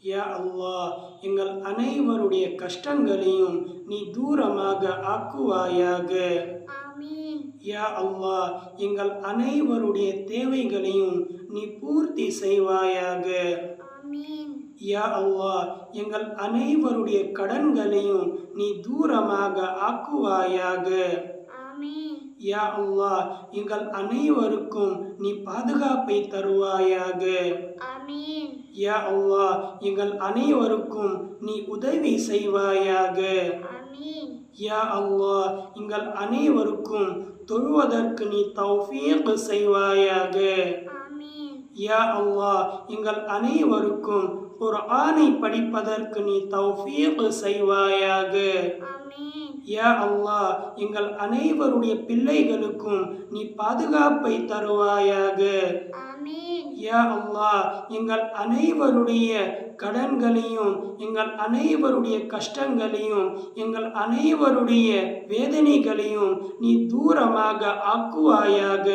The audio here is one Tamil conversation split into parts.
யா அல்லாஹ், எங்கள் அனைவருடைய கஷ்டங்களையும் நீ தூரமாக ஆக்குவாயாக. ஆமீன். யா அல்லாஹ், எங்கள் அனைவருடைய தேவைகளையும் நீ பூர்த்தி செய்வாயாக. ஆமீன். யா அல்லாஹ், எங்கள் அனைவருடைய கடன்களையும் நீ தூரமாக ஆக்குவாயாக. ஆமீன். யா அல்லாஹ், எங்கள் அனைவருக்கும் நீ பாதுகாப்பை தருவாயாக. ஆமீன். யா அல்லாஹ், எங்கள் அனைவருக்கும் நீ உதவி செய்வாயாக. ஆமீன். யா அல்லாஹ், எங்கள் அனைவருக்கும் தொழுவதற்கு நீ தௌஃபீக் செய்வாயாக. ஆமீன். யா அல்லாஹ், எங்கள் அனைவருக்கும் குர்ஆனை படிப்பதற்கு நீ தௌஃபீக் செய்வாயாக. ஆமீன். யா அல்லாஹ், எங்கள் அனைவருடைய பிள்ளைகளுக்கும் நீ பாதுகாப்பை தருவாயாக. ஆமீன். யா அல்லாஹ், எங்கள் அனைவருடைய கடன்களையும் எங்கள் அனைவருடைய கஷ்டங்களையும் எங்கள் அனைவருடைய வேதனைகளையும் நீ தூரமாக ஆக்குவாயாக.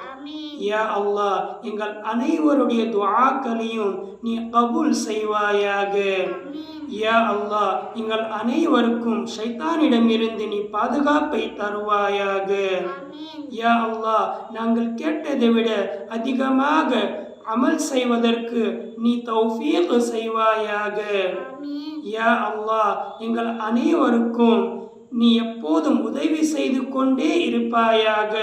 ஆமீன். யா அல்லாஹ், எங்கள் அனைவருடைய துஆக்களையும் நீ கபூல் செய்வாயாக. ஆமீன். யா அல்லாஹ், எங்கள் அனைவருக்கும் ஷைத்தானிடமிருந்து நீ பாதுகாப்பை தருவாயாக. ஆமீன். யா அல்லாஹ், நாங்கள் கேட்டதை விட அதிகமாக அமல் செய்வதற்கு நீ தௌஃபீக் செய்வாயாக. ஆமீன். யா அல்லாஹ், எங்கள் அனைவருக்கும் நீ எப்போதும் உதவி செய்து கொண்டே இருப்பாயாக.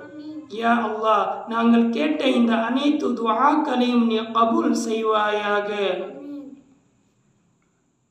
ஆமீன். யா அல்லாஹ், நாங்கள் கேட்ட இந்த அனைத்து துஆக்களையும் நீ கபூல் செய்வாயாக.